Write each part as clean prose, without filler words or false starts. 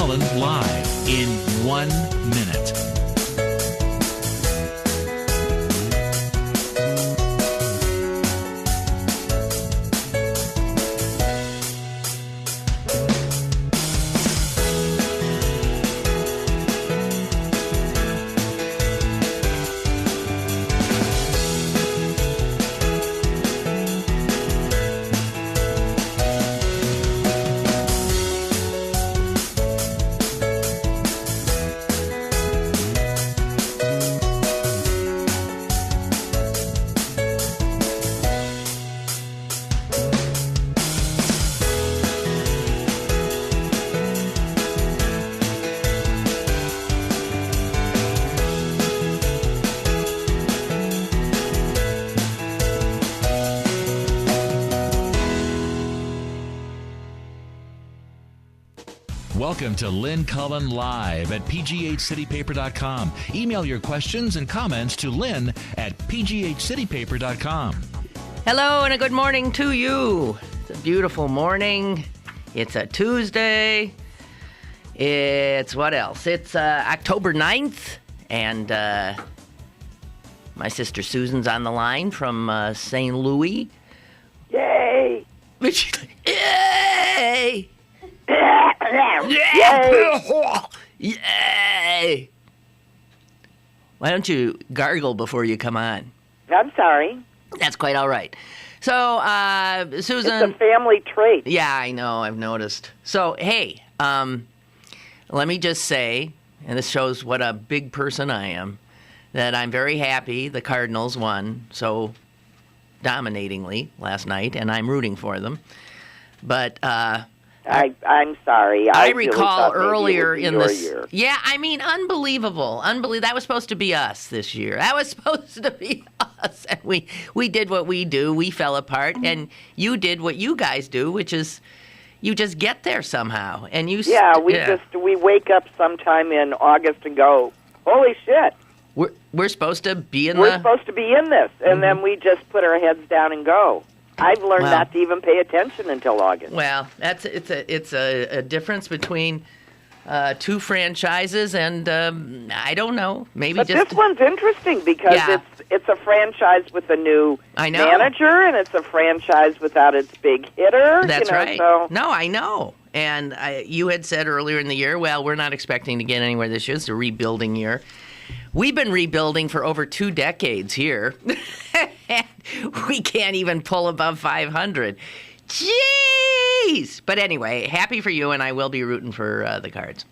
Cullen live in 1 minute. Welcome to Lynn Cullen Live at pghcitypaper.com. Email your questions and comments to Lynn at pghcitypaper.com. Hello and a good morning to you. It's a beautiful morning. It's a Tuesday. It's what else? It's October 9th, and my sister Susan's on the line from St. Louis. Yay! Yay! Yay! Why don't you gargle before you come on? I'm sorry. That's quite all right. So, Susan... It's a family trait. Yeah, I know. I've noticed. So, hey, let me just say, and this shows what a big person I am, that I'm very happy the Cardinals won so dominatingly last night, and I'm rooting for them. But... I'm sorry. I really recall earlier in this. Year. Yeah, I mean, unbelievable. That was supposed to be us this year. That was supposed to be us. And we did what we do. We fell apart. And you did what you guys do, which is you just get there somehow. And you. We wake up sometime in August and go, holy shit. We're supposed to be in We're supposed to be in this. And then we just put our heads down and go. I've learned not to even pay attention until August. Well, it's a difference between two franchises, and I don't know, maybe. But just this one's interesting because it's a franchise with a new manager, and it's a franchise without its big hitter. That's right. So. No, I know. And you had said earlier in the year, well, we're not expecting to get anywhere this year. It's a rebuilding year. We've been rebuilding for over 2 decades here. We can't even pull above 500. Jeez! But anyway, happy for you, and I will be rooting for the Cards,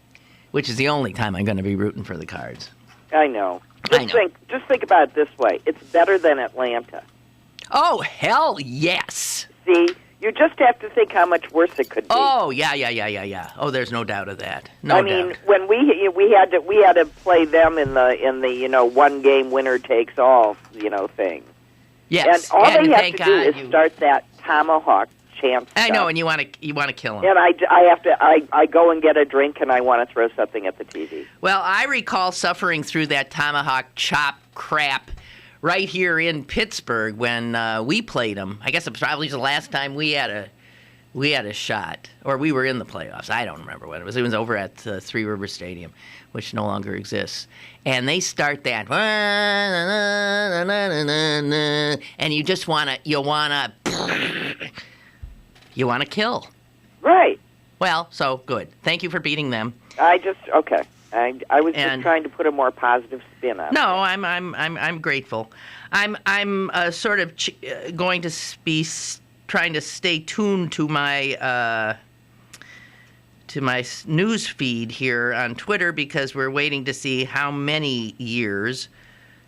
which is the only time I'm going to be rooting for the Cards. I know. Just think about it this way. It's better than Atlanta. Oh, hell yes. See? You just have to think how much worse it could be. Oh, yeah. Oh, there's no doubt of that. No doubt. When we had to play them in the one game winner takes all thing. Yes. And all they have to do is start that tomahawk chant. I know, and you want to kill him. And I go and get a drink and I want to throw something at the TV. Well, I recall suffering through that tomahawk chop crap right here in Pittsburgh when we played them. I guess it was probably the last time we had a shot, or we were in the playoffs. I don't remember what it was. It was over at Three River Stadium, which no longer exists. And they start that, and you just you want to kill. Right. Well, so good. Thank you for beating them. Okay. I was just trying to put a more positive spin on it. No, I'm grateful. I'm sort of going to be trying to stay tuned to my news feed here on Twitter because we're waiting to see how many years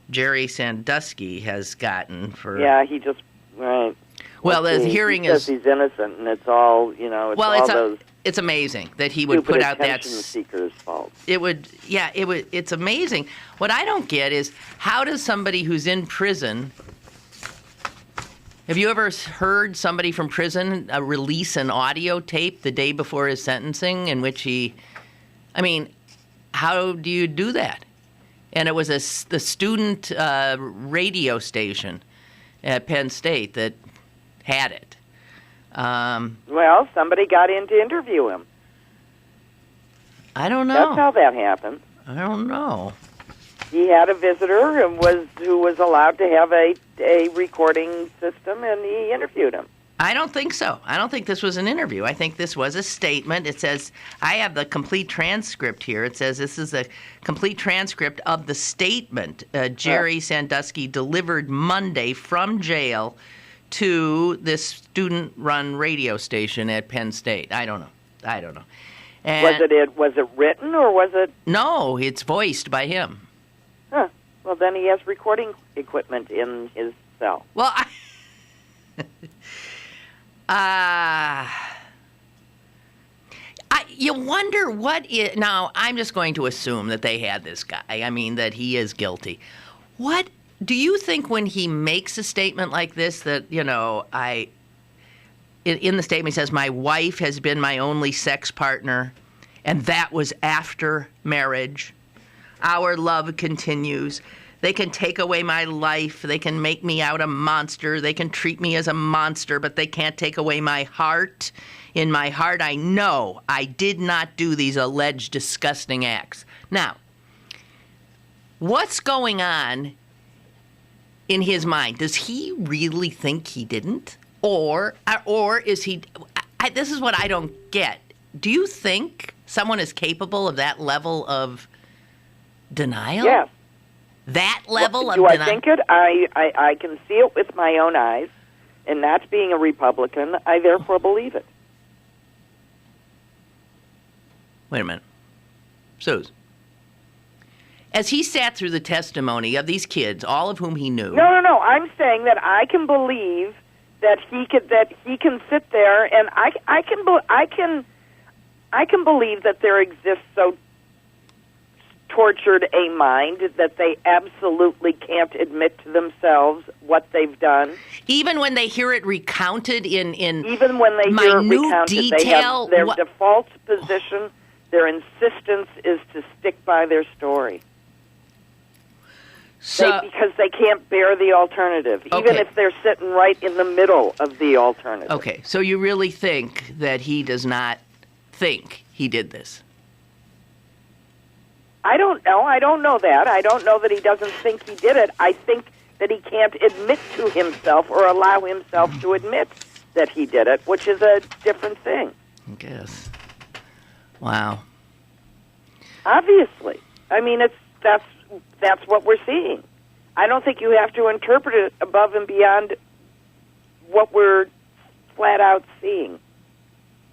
Jerry Sandusky has gotten for. Yeah, he just right. Well, the hearing says he's innocent, and it's all those. It's amazing that he would put out that seeker's fault. It's amazing. What I don't get is how does somebody who's in prison. Have you ever heard somebody from prison release an audio tape the day before his sentencing in which how do you do that? And it was the student radio station at Penn State that had it. Well, somebody got in to interview him. I don't know. That's how that happened. I don't know. He had a visitor who was allowed to have a recording system, and he interviewed him. I don't think so. I don't think this was an interview. I think this was a statement. It says, I have the complete transcript here. It says this is a complete transcript of the statement Jerry Sandusky delivered Monday from jail to this student-run radio station at Penn State. I don't know. And was it written, or was it? No, it's voiced by him. Huh. Well, then he has recording equipment in his cell. Well, you wonder now, I'm just going to assume that they had this guy. I mean, that he is guilty. What do you think when he makes a statement like this that, in the statement he says, my wife has been my only sex partner, and that was after marriage. Our love continues. They can take away my life. They can make me out a monster. They can treat me as a monster, but they can't take away my heart. In my heart, I know I did not do these alleged disgusting acts. Now, what's going on in his mind? Does he really think he didn't? Or is he... this is what I don't get. Do you think someone is capable of that level of denial? Yes. That level of denial? Do I think it? I can see it with my own eyes, and not being a Republican, I therefore believe it. Wait a minute. Suze, as he sat through the testimony of these kids, all of whom he knew... No. I'm saying that I can believe that he can sit there, and I can believe that there exists so tortured a mind that they absolutely can't admit to themselves what they've done. Even when they hear it recounted in even when they hear it recounted, detail, they have their default position. Their insistence is to stick by their story. Because they can't bear the alternative, even if they're sitting right in the middle of the alternative. Okay, so you really think that he does not think he did this? I don't know. I don't know that. I don't know that he doesn't think he did it. I think that he can't admit to himself or allow himself to admit that he did it, which is a different thing. I guess. Wow. Obviously. I mean, that's what we're seeing. I don't think you have to interpret it above and beyond what we're flat out seeing.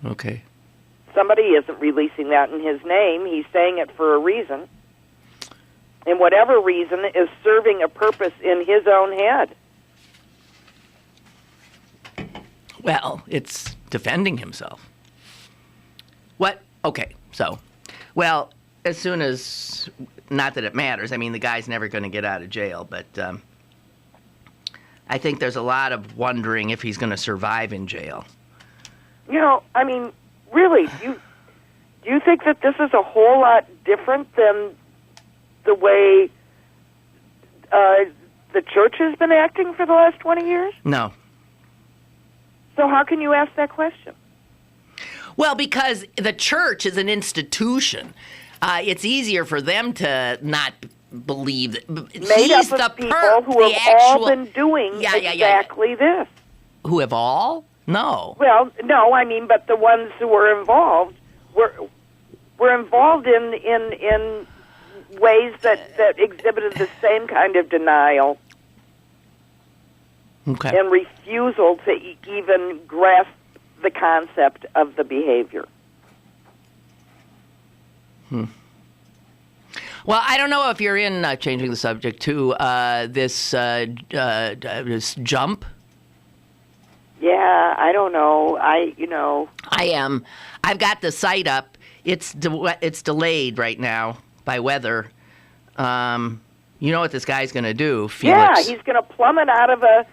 Okay. Somebody isn't releasing that in his name. He's saying it for a reason. And whatever reason is serving a purpose in his own head. Well, it's defending himself. What? Okay, so, well, as soon as, not that it matters, I mean, the guy's never going to get out of jail, but I think there's a lot of wondering if he's going to survive in jail. I mean, really, do you think that this is a whole lot different than the way the church has been acting for the last 20 years? No. So how can you ask that question? Well, because the church is an institution. It's easier for them to not believe that. Made up of people who have all been doing exactly this. Who have all? No. Well, no, I mean, but the ones who were involved were involved in ways that exhibited the same kind of denial and refusal to even grasp the concept of the behavior. Well, I don't know if you're in changing the subject to this jump. Yeah, I don't know. I am. I've got the site up. It's delayed right now by weather. You know what this guy's going to do, Felix? Yeah, he's going to plummet out of a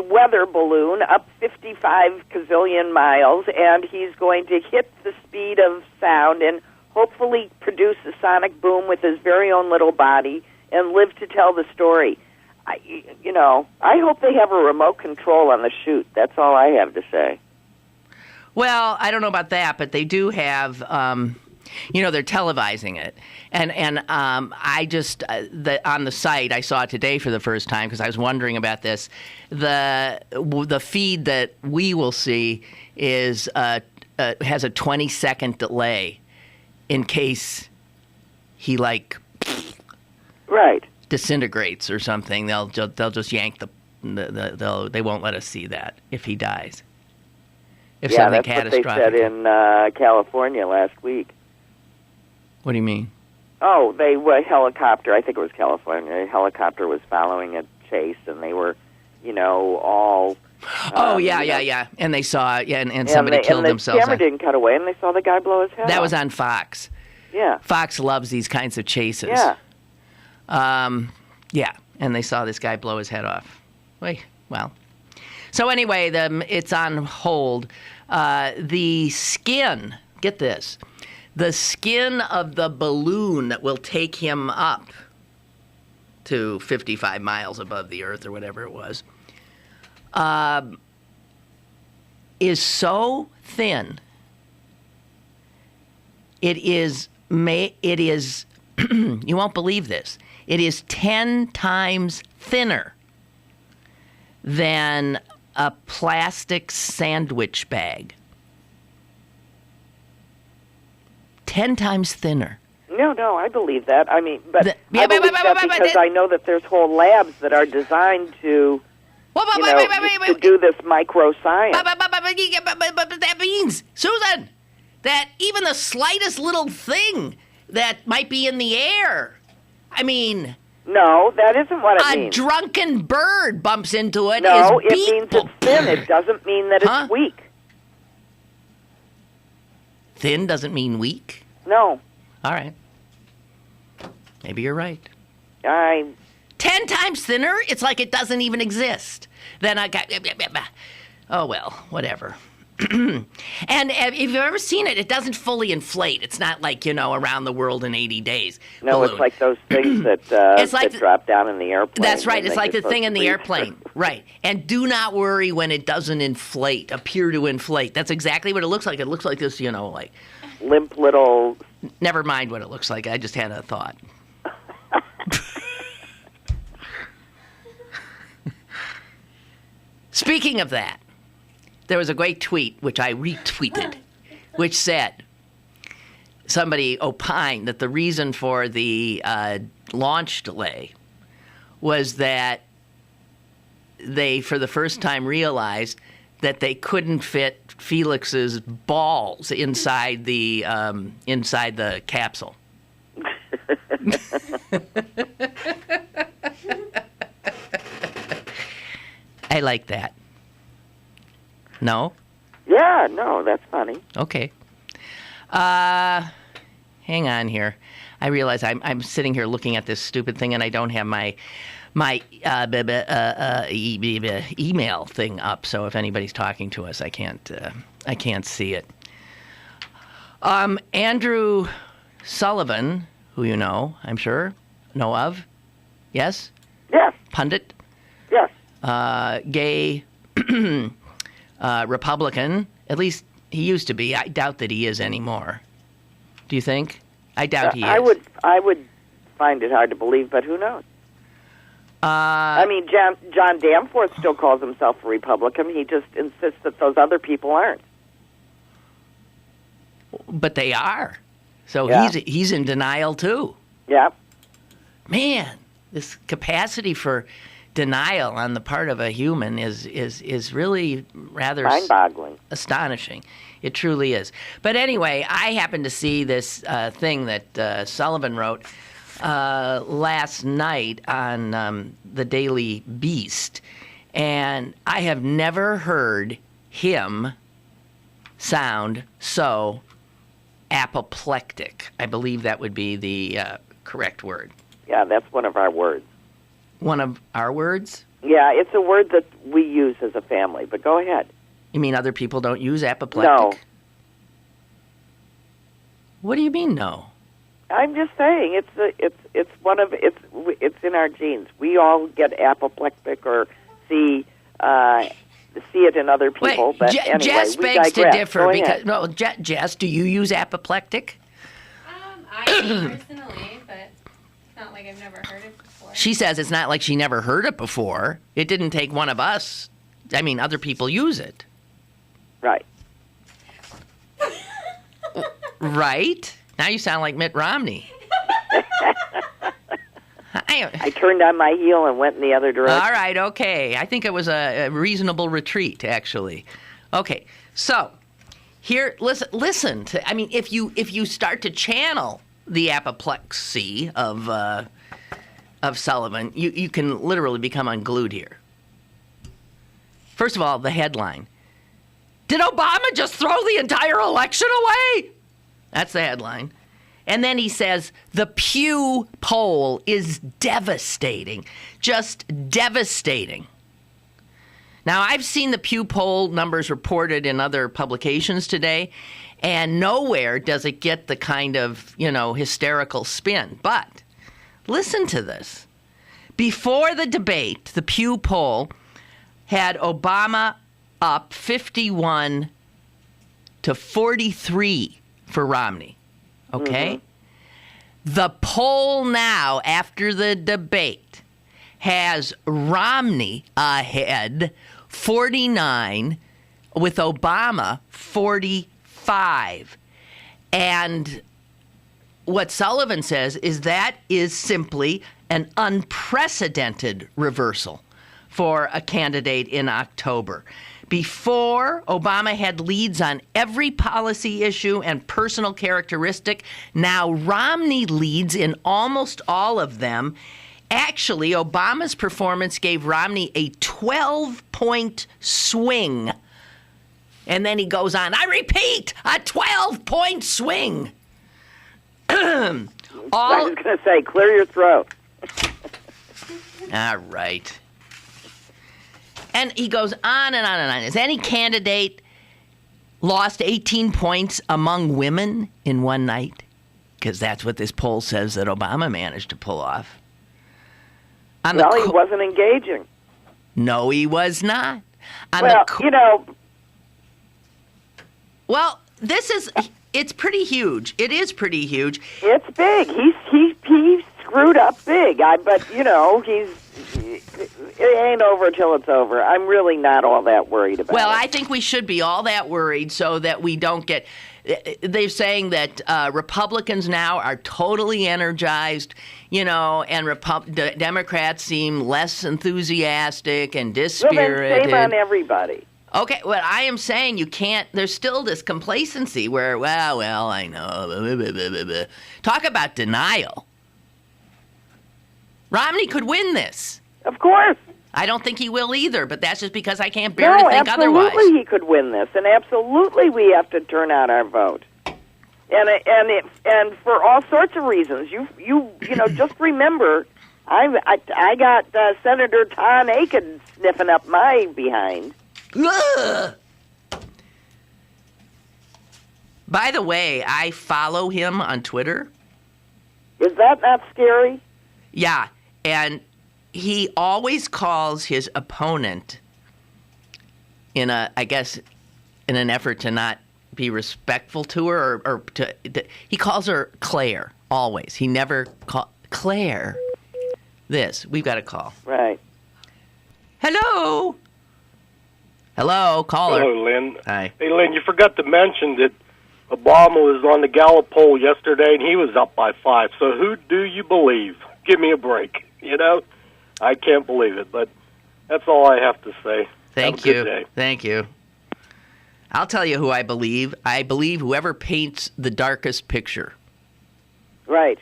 weather balloon up 55 gazillion miles, and he's going to hit the speed of sound and hopefully produce a sonic boom with his very own little body and live to tell the story. I hope they have a remote control on the chute. That's all I have to say. Well, I don't know about that, but they do have, they're televising it. And I just, on the site, I saw it today for the first time because I was wondering about this. The feed that we will see is has a 20-second delay in case he, right, disintegrates or something. They'll just yank they won't let us see that if he dies. If something catastrophic. That's what they said in California last week. What do you mean? Oh, they were helicopter. I think it was California. A helicopter was following a chase, and they were, all. Yeah. And they saw, and somebody killed themselves. The camera didn't cut away, and they saw the guy blow his head That off. was on Fox. Yeah. Fox loves these kinds of chases. Yeah. And they saw this guy blow his head off. Well. So anyway, it's on hold. The skin, get this, the skin of the balloon that will take him up to 55 miles above the earth or whatever it was, is so thin. It is, you won't believe this, it is 10 times thinner than a plastic sandwich bag. 10 times thinner. No, I believe that. I mean, but I believe that because I know that there's whole labs that are designed to, to do this microscience. But that means, Susan, that even the slightest little thing that might be in the air, I mean... No, that isn't what it means. A drunken bird bumps into it. No, it means it's thin. It doesn't mean that it's weak. Thin doesn't mean weak? No. All right. Maybe you're right. 10 times thinner? It's like it doesn't even exist. Then I got... Oh, well, whatever. And if you've ever seen it, it doesn't fully inflate. It's not like, around the world in 80 days. No, balloon. It's like those things that, that drop down in the airplane. That's right. It's like the thing in the airplane. Right. And do not worry when it doesn't appear to inflate. That's exactly what it looks like. It looks like this, like... limp little... Never mind what it looks like. I just had a thought. Speaking of that, there was a great tweet, which I retweeted, which said, somebody opined that the reason for the launch delay was that they, for the first time, realized that they couldn't fit Felix's balls inside the capsule. I like that. No? Yeah, no, that's funny. Okay. Hang on here. I realize I'm sitting here looking at this stupid thing, and I don't have my email thing up. So if anybody's talking to us, I can't see it. Andrew Sullivan, who you know, I'm sure, know of, yes? Yes. Pundit? Yes. Gay Republican. At least he used to be. I doubt that he is anymore. Do you think? I doubt he is. I would find it hard to believe, but who knows? I mean, John Danforth still calls himself a Republican. He just insists that those other people aren't. But they are. So yeah. he's in denial too. Yeah. Man, this capacity for denial on the part of a human is really rather mind-boggling, astonishing. It truly is. But anyway, I happened to see this thing that Sullivan wrote last night on the Daily Beast, and I have never heard him sound so apoplectic. I believe that would be the correct word. Yeah, that's one of our words. One of our words? Yeah, it's a word that we use as a family, but go ahead. You mean other people don't use apoplectic? No. What do you mean, no? I'm just saying it's in our genes. We all get apoplectic or see see it in other people. Wait, but anyway, Jess we begs to digress. differ Go because ahead. Jess, do you use apoplectic? I personally, but it's not like I've never heard it before. She says it's not like she never heard it before. It didn't take one of us. I mean, other people use it. Right. Right? Now you sound like Mitt Romney. I turned on my heel and went in the other direction. All right, okay. I think it was a reasonable retreat, actually. Okay, so here, listen to. I mean, if you start to channel the apoplexy of Sullivan, you can literally become unglued here. First of all, the headline: did Obama just throw the entire election away? That's the headline. And then he says, the Pew poll is devastating, just devastating. Now, I've seen the Pew poll numbers reported in other publications today, and nowhere does it get the kind of, hysterical spin. But listen to this. Before the debate, the Pew poll had Obama up 51 to 43 for Romney. Okay? Mm-hmm. The poll now, after the debate, has Romney ahead 49, with Obama 45. And what Sullivan says is that is simply an unprecedented reversal for a candidate in October. Before, Obama had leads on every policy issue and personal characteristic. Now Romney leads in almost all of them. Actually, Obama's performance gave Romney a 12-point swing. And then he goes on, I repeat, a 12-point swing. I was going to say, clear your throat. All right. And he goes on and on and on. Has any candidate lost 18 points among women in one night? Because that's what this poll says that Obama managed to pull off. He wasn't engaging. No, he was not. Well, it's pretty huge. It is pretty huge. It's big. He screwed up big. It ain't over till it's over. I'm really not all that worried about it. Well, I think we should be all that worried so that we don't get... They're saying that Republicans now are totally energized, and Democrats seem less enthusiastic and dispirited. Well, then shame on everybody. Okay, well, I am saying you can't... There's still this complacency where, well, I know. Blah, blah, blah, blah. Talk about denial. Romney could win this. Of course. I don't think he will either, but that's just because I can't bear to think otherwise. Absolutely he could win this, and absolutely we have to turn out our vote. And for all sorts of reasons. You just remember, I got Senator Tom Aiken sniffing up my behind. Ugh. By the way, I follow him on Twitter. Is that not scary? Yeah, and he always calls his opponent in an effort to not be respectful to her, or he calls her Claire, always. He never call Claire. We've got a call. Right. Hello, caller. Hello, Lynn. Hi. Hey, Lynn, you forgot to mention that Obama was on the Gallup poll yesterday, and he was up by 5. So who do you believe? Give me a break, I can't believe it, but that's all I have to say. Thank you. Have a good day. Thank you. I'll tell you who I believe. I believe whoever paints the darkest picture. Right,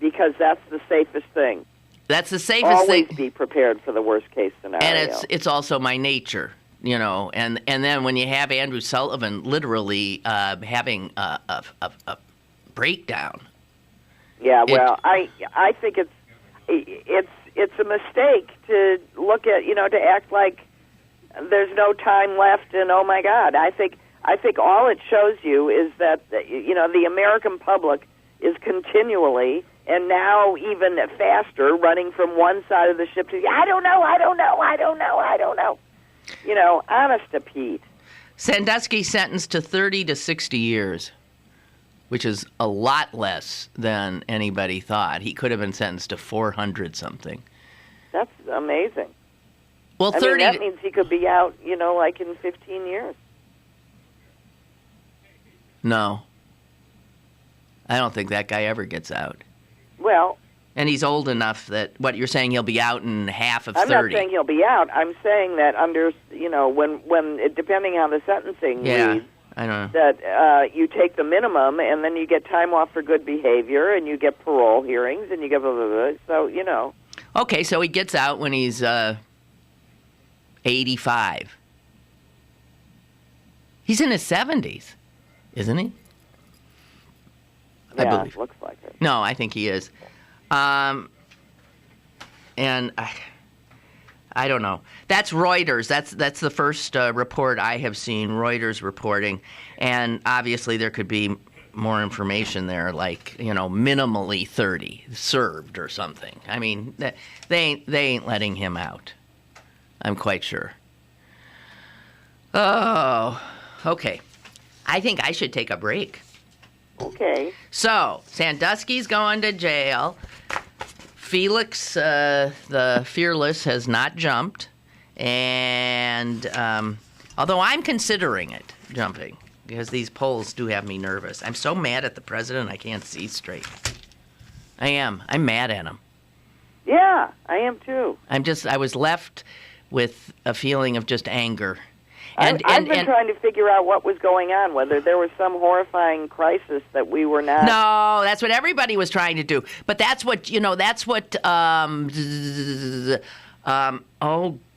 because that's the safest thing. That's the safest thing. Always be prepared for the worst case scenario. And it's also my nature, And then when you have Andrew Sullivan literally having a breakdown. Yeah, well, I think it's a mistake to look at, to act like there's no time left and oh my God. I think all it shows you is that the American public is continually and now even faster running from one side of the ship to the I don't know. Honest to Pete. Sandusky sentenced to 30 to 60 years, which is a lot less than anybody thought. He could have been sentenced to 400-something. That's amazing. Well, 30... that means he could be out, like in 15 years. No. I don't think that guy ever gets out. Well... And he's old enough that, what you're saying, he'll be out in half of 30. I'm not saying he'll be out. I'm saying that when depending on the sentencing reads, I know. that you take the minimum and then you get time off for good behavior and you get parole hearings and you get blah, blah, blah. So, Okay, so he gets out when he's 85. He's in his 70s, isn't he? Yeah, I believe. Looks like it. No, I think he is. And I don't know. That's Reuters. That's the first report I have seen, Reuters reporting. And obviously there could be more information there, like, minimally 30 served or something. I mean, they ain't letting him out. I'm quite sure. Oh, okay. I think I should take a break. Okay. So, Sandusky's going to jail. Felix, the Fearless, has not jumped. And although I'm considering it, jumping, because these polls do have me nervous. I'm so mad at the president, I can't see straight. I am. I'm mad at him. Yeah, I am too. I was left with a feeling of just anger. I've been trying to figure out what was going on, whether there was some horrifying crisis that we were not... No, that's what everybody was trying to do. But that's what, oh,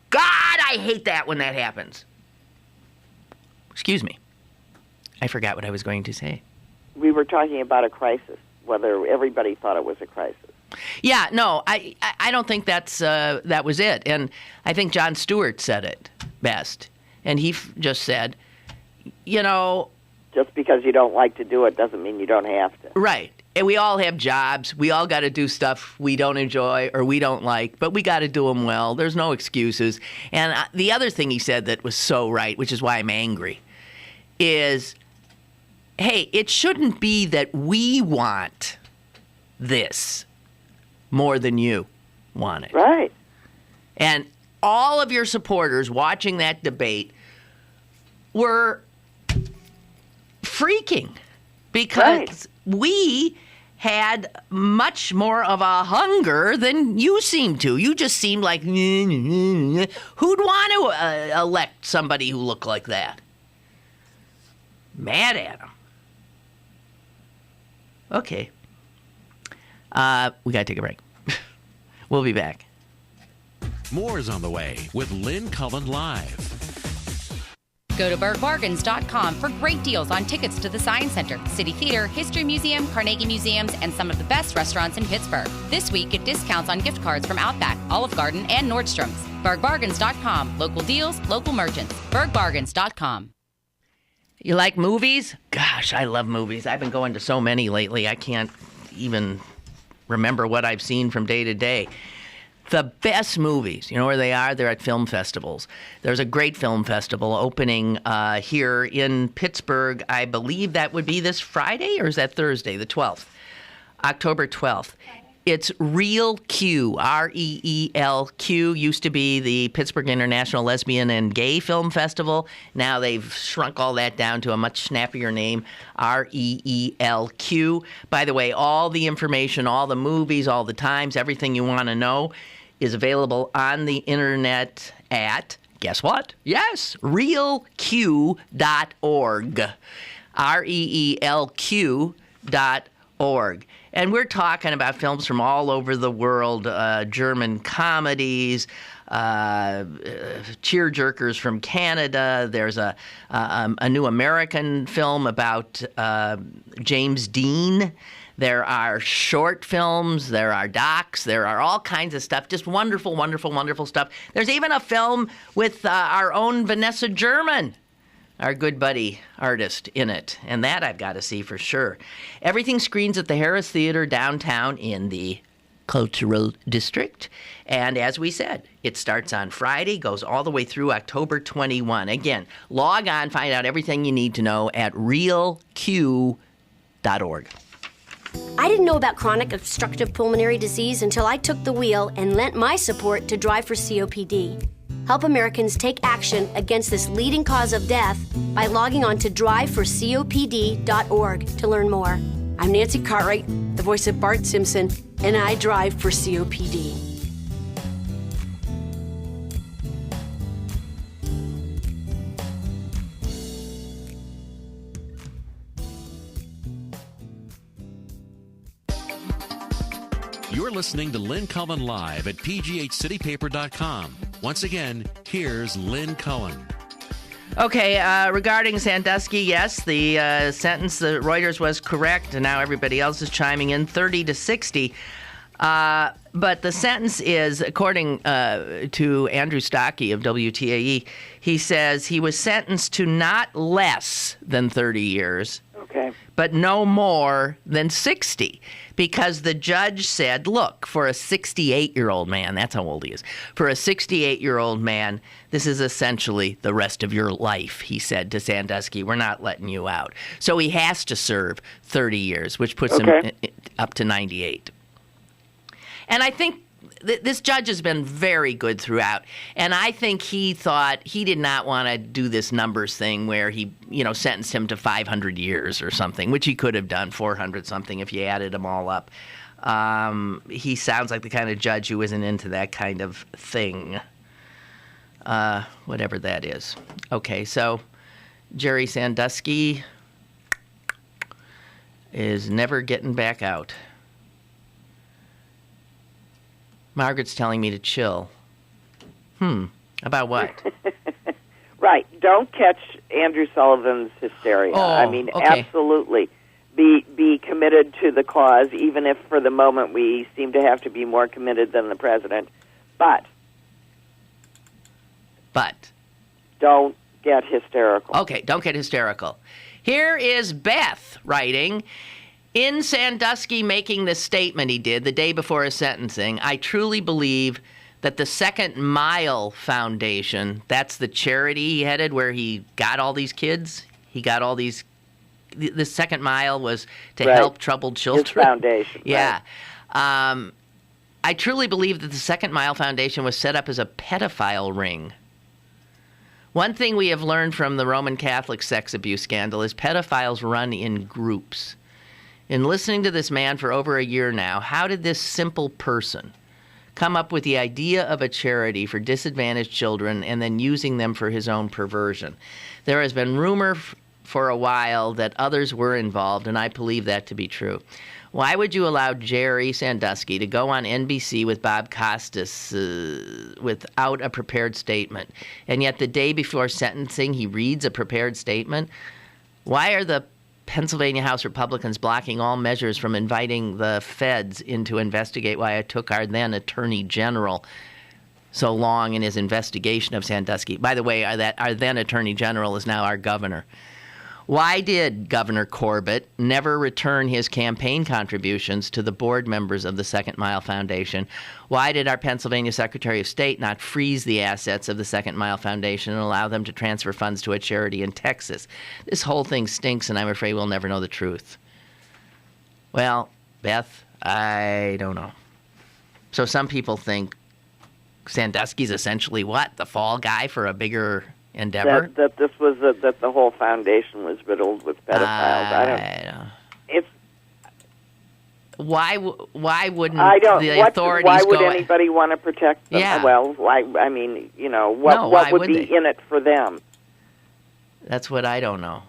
God, I hate that when that happens. Excuse me. I forgot what I was going to say. We were talking about a crisis, whether everybody thought it was a crisis. Yeah, no, I don't think that was it. And I think Jon Stewart said it best. And he just said, Just because you don't like to do it doesn't mean you don't have to. Right. And we all have jobs. We all got to do stuff we don't enjoy or we don't like, but we got to do them well. There's no excuses. And the other thing he said that was so right, which is why I'm angry, is, hey, it shouldn't be that we want this more than you want it. Right. And all of your supporters watching that debate were freaking because we had much more of a hunger than you seem to. You just seemed like, who'd want to elect somebody who looked like that? Mad at him. Okay. We got to take a break. We'll be back. More is on the way with Lynn Cullen Live. Go to bergbargains.com for great deals on tickets to the Science Center, City Theater, History Museum, Carnegie Museums, and some of the best restaurants in Pittsburgh. This week, get discounts on gift cards from Outback, Olive Garden, and Nordstrom's. Bergbargains.com. Local deals, local merchants. Bergbargains.com. You like movies? Gosh, I love movies. I've been going to so many lately, I can't even remember what I've seen from day to day. The best movies, you know where they are? They're at film festivals. There's a great film festival opening here in Pittsburgh. I believe that would be this Friday, or is that Thursday, the 12th? October 12th. It's Real Q, R-E-E-L-Q, used to be the Pittsburgh International Lesbian and Gay Film Festival. Now they've shrunk all that down to a much snappier name, R-E-E-L-Q. By the way, all the information, all the movies, all the times, everything you want to know is available on the internet at, guess what? Yes, realq.org. REELQ.org. And we're talking about films from all over the world, German comedies, tearjerkers from Canada. There's a new American film about James Dean. There are short films. There are docs. There are all kinds of stuff. Just wonderful, wonderful, wonderful stuff. There's even a film with our own Vanessa German, our good buddy artist, in it. And that I've got to see for sure. Everything screens at the Harris Theater downtown in the Cultural District. And as we said, it starts on Friday, goes all the way through October 21. Again, log on, find out everything you need to know at realq.org. I didn't know about chronic obstructive pulmonary disease until I took the wheel and lent my support to Drive for COPD. Help Americans take action against this leading cause of death by logging on to driveforcopd.org to learn more. I'm Nancy Cartwright, the voice of Bart Simpson, and I drive for COPD. You're listening to Lynn Cullen Live at pghcitypaper.com. Once again, here's Lynn Cullen. Okay, regarding Sandusky, yes, the sentence that Reuters was correct, and now everybody else is chiming in, 30 to 60. But the sentence is, according to Andrew Stockey of WTAE, he says he was sentenced to not less than 30 years, but no more than 60. Because the judge said, look, for a 68-year-old man, that's how old he is, for a 68-year-old man, this is essentially the rest of your life, he said to Sandusky. We're not letting you out. So he has to serve 30 years, which puts him up to 98. And I think this judge has been very good throughout. And I think he thought he did not want to do this numbers thing where he, sentenced him to 500 years or something, which he could have done, 400 something if you added them all up. He sounds like the kind of judge who isn't into that kind of thing, whatever that is. Okay, so Jerry Sandusky is never getting back out. Margaret's telling me to chill. About what? Right. Don't catch Andrew Sullivan's hysteria. Absolutely. Be committed to the cause, even if for the moment we seem to have to be more committed than the president. But don't get hysterical. Okay, don't get hysterical. Here is Beth writing, in Sandusky making the statement he did the day before his sentencing, I truly believe that the Second Mile Foundation, that's the charity he headed where he got all these kids, the Second Mile was to help troubled children. His foundation. Yeah. Right. I truly believe that the Second Mile Foundation was set up as a pedophile ring. One thing we have learned from the Roman Catholic sex abuse scandal is pedophiles run in groups. In listening to this man for over a year now, how did this simple person come up with the idea of a charity for disadvantaged children and then using them for his own perversion? There has been rumor for a while that others were involved, and I believe that to be true. Why would you allow Jerry Sandusky to go on NBC with Bob Costas without a prepared statement? And yet the day before sentencing, he reads a prepared statement? Why are the Pennsylvania House Republicans blocking all measures from inviting the feds in to investigate why it took our then Attorney General so long in his investigation of Sandusky? By the way, our then Attorney General is now our governor. Why did Governor Corbett never return his campaign contributions to the board members of the Second Mile Foundation? Why did our Pennsylvania Secretary of State not freeze the assets of the Second Mile Foundation and allow them to transfer funds to a charity in Texas? This whole thing stinks, and I'm afraid we'll never know the truth. Well, Beth, I don't know. So some people think Sandusky's essentially what? The fall guy for a bigger endeavor? That this was that the whole foundation was riddled with pedophiles. I don't. It's why wouldn't the authorities why would anybody want to protect them? Yeah. Well, what would be in it for them? That's what I don't know.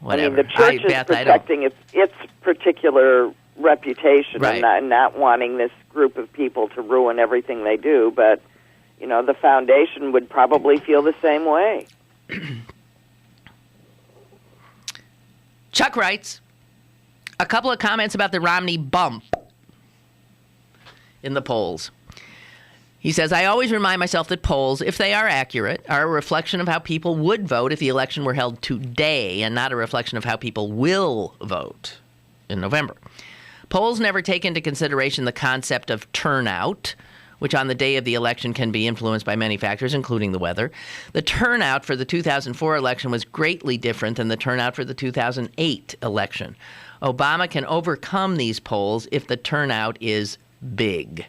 Whatever. I mean, the church is protecting its particular reputation and not wanting this group of people to ruin everything they do, but the foundation would probably feel the same way. Chuck writes, a couple of comments about the Romney bump in the polls. He says, I always remind myself that polls, if they are accurate, are a reflection of how people would vote if the election were held today and not a reflection of how people will vote in November. Polls never take into consideration the concept of turnout, which on the day of the election can be influenced by many factors, including the weather. The turnout for the 2004 election was greatly different than the turnout for the 2008 election. Obama can overcome these polls if the turnout is big.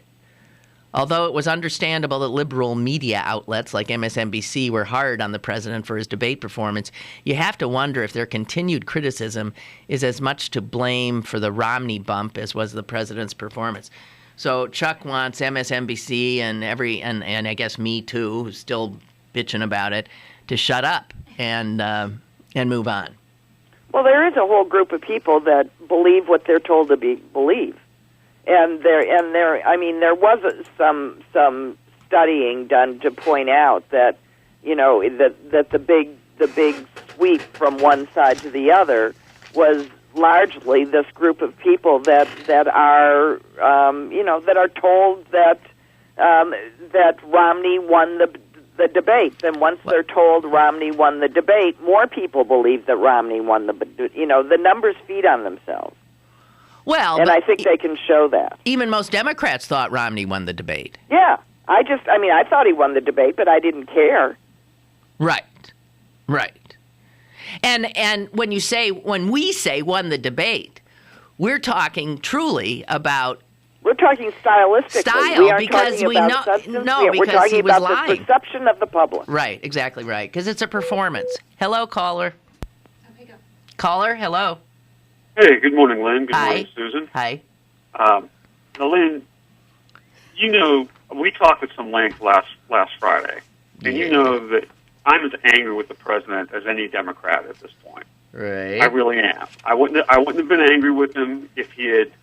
Although it was understandable that liberal media outlets like MSNBC were hard on the president for his debate performance, you have to wonder if their continued criticism is as much to blame for the Romney bump as was the president's performance. So Chuck wants MSNBC and I guess me too, who's still bitching about it, to shut up and move on. Well, there is a whole group of people that believe what they're told to believe. And there was some studying done to point out that, that the big sweep from one side to the other was largely this group of people that are told that Romney won the debate. And once they're told Romney won the debate, more people believe that Romney won the numbers feed on themselves. Well, and I think they can show that. Even most Democrats thought Romney won the debate. Yeah. I thought he won the debate, but I didn't care. Right. And when we say won the debate, we're talking truly about... We're talking stylistically. Style, we aren't because talking we about know... substance. No, we're because talking he was about lying. The perception of the public. Right, exactly right. Because it's a performance. Hello, caller. Okay, go. Caller, hello. Hey, good morning, Lynn. Good Hi. morning, Susan. Hi. Now, Lynn, we talked at some length last Friday, and you know that I'm as angry with the president as any Democrat at this point. Right. I really am. I wouldn't have been angry with him if he had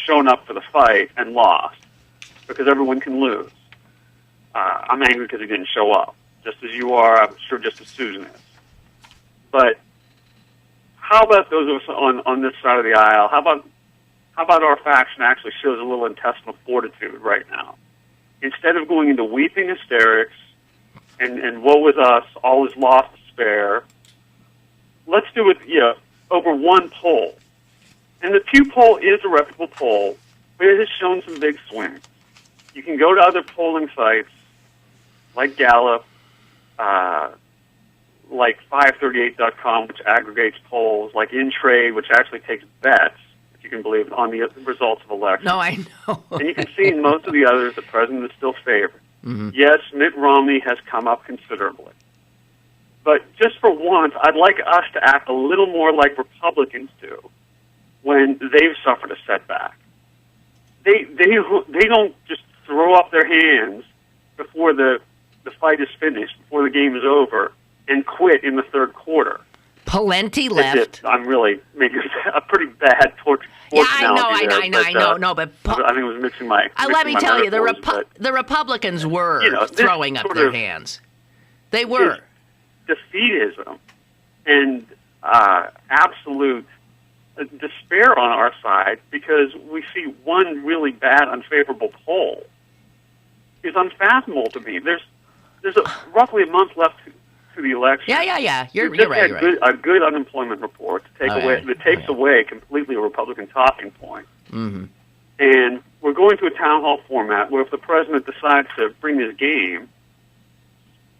shown up for the fight and lost, because everyone can lose. I'm angry because he didn't show up, just as you are. I'm sure just as Susan is. But how about those of us on this side of the aisle? How about our faction actually shows a little intestinal fortitude right now? Instead of going into weeping hysterics and woe is us, all is lost to spare, let's do it over one poll. And the Pew poll is a reputable poll, but it has shown some big swings. You can go to other polling sites like Gallup, like 538.com, which aggregates polls, like InTrade, which actually takes bets, if you can believe it, on the results of elections. No, I know. And you can see in most of the others, the president is still favored. Mm-hmm. Yes, Mitt Romney has come up considerably. But just for once, I'd like us to act a little more like Republicans do when they've suffered a setback. They don't just throw up their hands before the fight is finished, before the game is over, and quit in the third quarter. Plenty left. I'm really making a pretty bad sports analogy there, I know. No, but I think it was mixing my. Let me tell you, the Republicans were throwing up their hands. They were. Defeatism and absolute despair on our side because we see one really bad, unfavorable poll is unfathomable to me. There's roughly a month left to the election. Yeah. You're right. A good unemployment report that takes away completely a Republican talking point. Mm-hmm. And we're going to a town hall format where if the president decides to bring his game,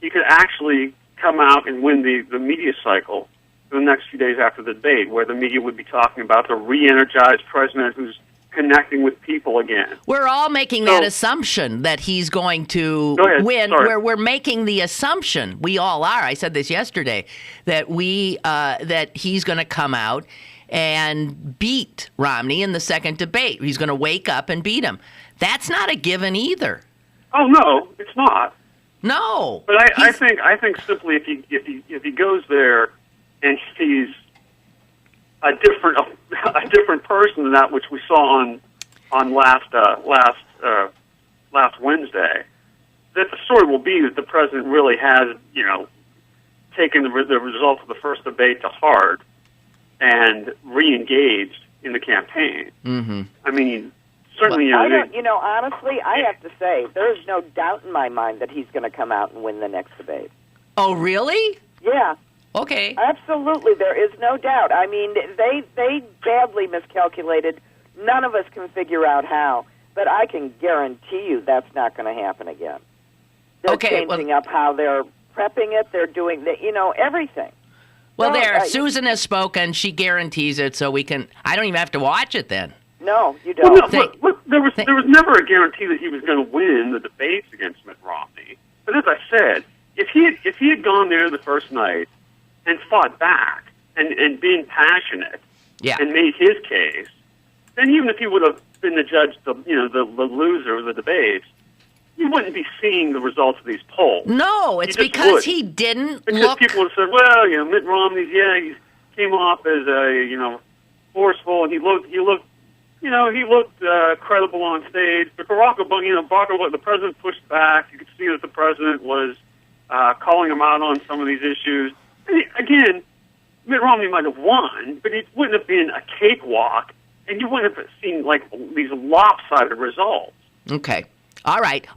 he could actually come out and win the media cycle for the next few days after the debate, where the media would be talking about the re-energized president who's connecting with people again. We're all making that assumption that he's going to win. We're making the assumption, we all are, I said this yesterday, that that he's going to come out and beat Romney in the second debate. He's going to wake up and beat him. That's not a given either. Oh, no, it's not. No. But I think simply if he goes there and he's a different person than that which we saw on last Wednesday, that the story will be that the president really has taken the results of the first debate to heart and re-engaged in the campaign. Mm-hmm. I mean, certainly. Honestly, I have to say there is no doubt in my mind that he's going to come out and win the next debate. Oh, really? Yeah. Okay. Absolutely, there is no doubt. I mean, they badly miscalculated None of us can figure out how, but I can guarantee you that's not going to happen again. They're changing up how they're prepping it. They're doing everything. Well, Susan has spoken. She guarantees it, so we can. I don't even have to watch it then. No, you don't. There was never a guarantee that he was going to win the debates against Mitt Romney. But as I said, if he had gone there the first night and fought back and been passionate and made his case, then even if he would have been the judge, the loser of the debates, you wouldn't be seeing the results of these polls. No, it's because he didn't look. People would have said, well, Mitt Romney, he came off as forceful, and he looked credible on stage. But Barack Obama, the president pushed back. You could see that the president was calling him out on some of these issues. And again, Mitt Romney might have won, but it wouldn't have been a cakewalk, and you wouldn't have seen these lopsided results. Okay. All right.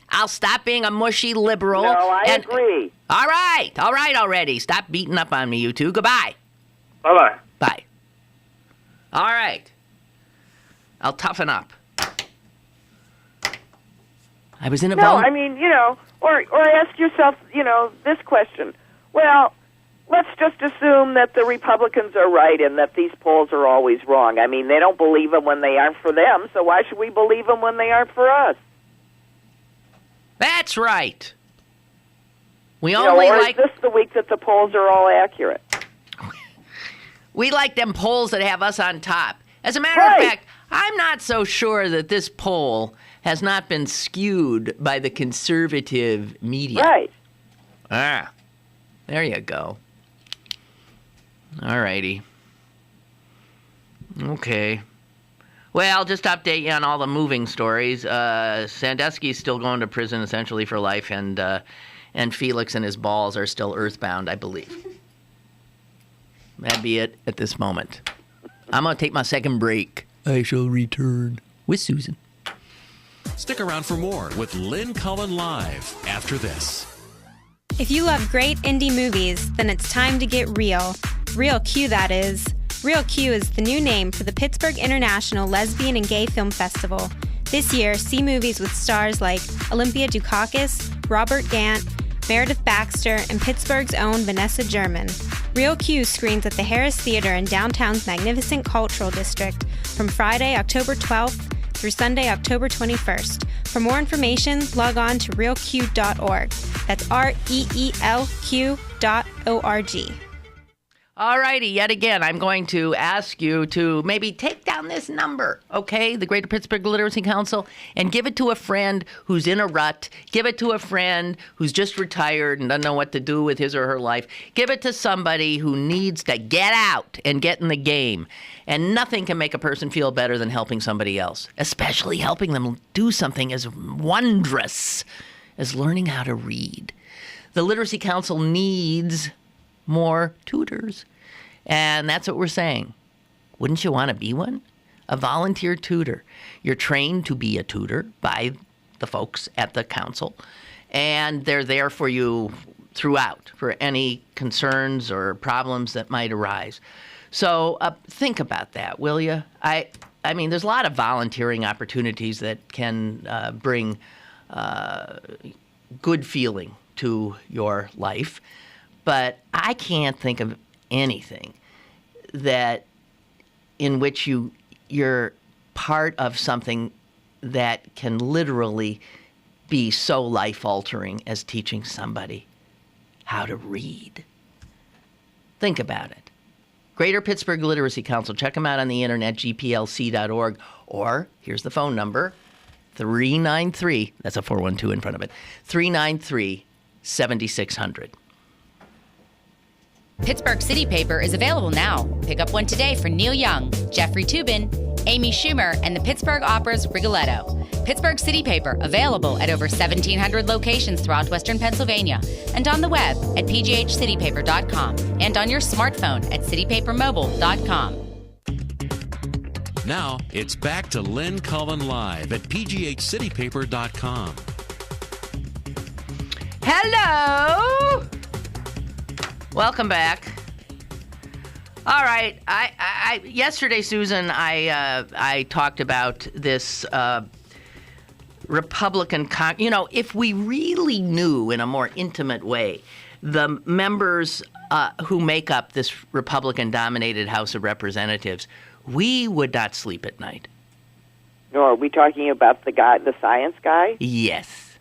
I'll stop being a mushy liberal. No, I agree. All right already. Stop beating up on me, you two. Goodbye. Bye-bye. Bye. All right. I'll toughen up. I was in a No, I mean, or ask yourself, this question. Well, let's just assume that the Republicans are right and that these polls are always wrong. I mean, they don't believe them when they aren't for them, so why should we believe them when they aren't for us? That's right. We Or is this the week that the polls are all accurate? We like them polls that have us on top. As a matter of fact, I'm not so sure that this poll has not been skewed by the conservative media. Right. There you go. All righty. Okay. Well, just to update you on all the moving stories. Sandusky's still going to prison essentially for life, and Felix and his balls are still earthbound, I believe. That'd be it at this moment. I'm going to take my second break. I shall return with Susan. Stick around for more with Lynn Cullen Live after this. If you love great indie movies, then it's time to get real. Real Q, that is. Real Q is the new name for the Pittsburgh International Lesbian and Gay Film Festival. This year, see movies with stars like Olympia Dukakis, Robert Gant, Meredith Baxter, and Pittsburgh's own Vanessa German. Real Q screens at the Harris Theater in downtown's magnificent cultural district from Friday, October 12th through Sunday, October 21st. For more information, log on to realq.org. That's REELQ.org. All righty, yet again, I'm going to ask you to maybe take down this number, okay, the Greater Pittsburgh Literacy Council, and give it to a friend who's in a rut. Give it to a friend who's just retired and doesn't know what to do with his or her life. Give it to somebody who needs to get out and get in the game. And nothing can make a person feel better than helping somebody else, especially helping them do something as wondrous as learning how to read. The Literacy Council needs more tutors. And that's what we're saying. Wouldn't you want to be one? A volunteer tutor. You're trained to be a tutor by the folks at the council, and they're there for you throughout for any concerns or problems that might arise. So think about that, will you? I mean, there's a lot of volunteering opportunities that can bring good feeling to your life. But I can't think of anything that in which you're part of something that can literally be so life-altering as teaching somebody how to read. Think about it. Greater Pittsburgh Literacy Council. Check them out on the internet, gplc.org. Or here's the phone number, 393, that's a 412 in front of it, 393-7600. Pittsburgh City Paper is available now. Pick up one today for Neil Young, Jeffrey Toobin, Amy Schumer, and the Pittsburgh Opera's Rigoletto. Pittsburgh City Paper, available at over 1,700 locations throughout Western Pennsylvania, and on the web at pghcitypaper.com, and on your smartphone at citypapermobile.com. Now, it's back to Lynn Cullen Live at pghcitypaper.com. Hello! Welcome back. All right. I yesterday, Susan, I talked about this Republican. If we really knew in a more intimate way the members who make up this Republican-dominated House of Representatives, we would not sleep at night. No, are we talking about the science guy? Yes.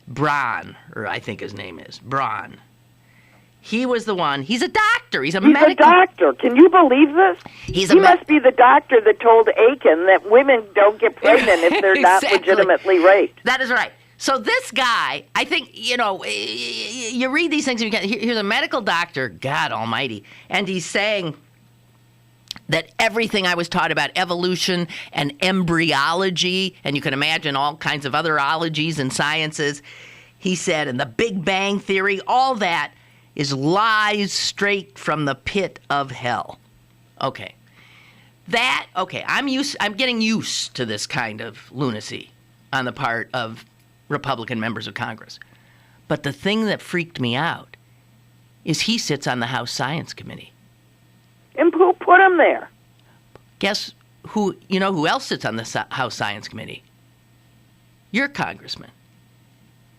Braun, or I think his name is Braun. He was the one. He's a doctor. He's a doctor. Can you believe this? He must be the doctor that told Aiken that women don't get pregnant if they're not legitimately raped. That is right. So this guy, I think, you read these things, and here's a medical doctor, God almighty, and he's saying that everything I was taught about evolution and embryology, and you can imagine all kinds of other ologies and sciences, he said, and the Big Bang Theory, all that is lies straight from the pit of hell. Okay. I'm getting used to this kind of lunacy on the part of Republican members of Congress. But the thing that freaked me out is he sits on the House Science Committee. And who put him there? Guess who else sits on the House Science Committee? Your congressman,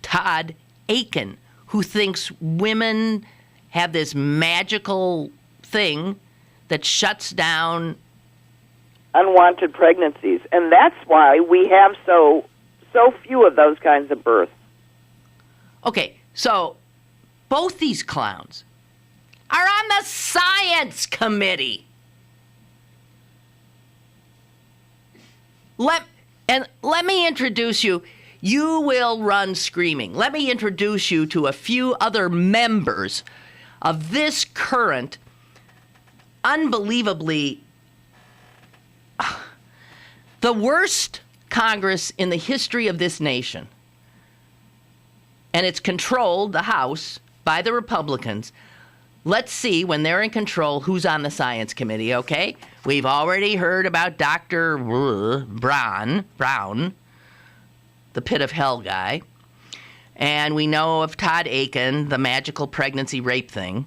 Todd Aiken, who thinks women have this magical thing that shuts down unwanted pregnancies. And that's why we have so few of those kinds of births. Okay, so both these clowns are on the Science Committee. Let me introduce you. You will run screaming. Let me introduce you to a few other members of this current, unbelievably, the worst Congress in the history of this nation. And it's controlled, the House, by the Republicans. Let's see, when they're in control, who's on the Science Committee, okay? We've already heard about Dr. Brown, the pit of hell guy. And we know of Todd Aiken, the magical pregnancy rape thing.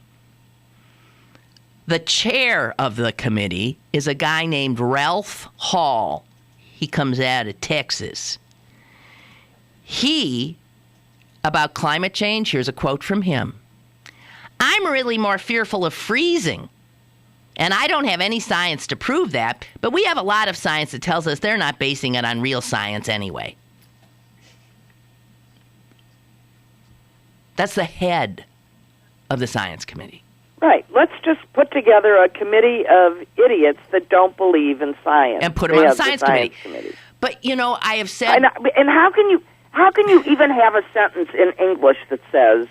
The chair of the committee is a guy named Ralph Hall. He comes out of Texas. About climate change, here's a quote from him. I'm really more fearful of freezing. And I don't have any science to prove that, but we have a lot of science that tells us they're not basing it on real science anyway. That's the head of the Science Committee. Right. Let's just put together a committee of idiots that don't believe in science. And put them on the Science Committee. But, I have said... And how can you even have a sentence in English that says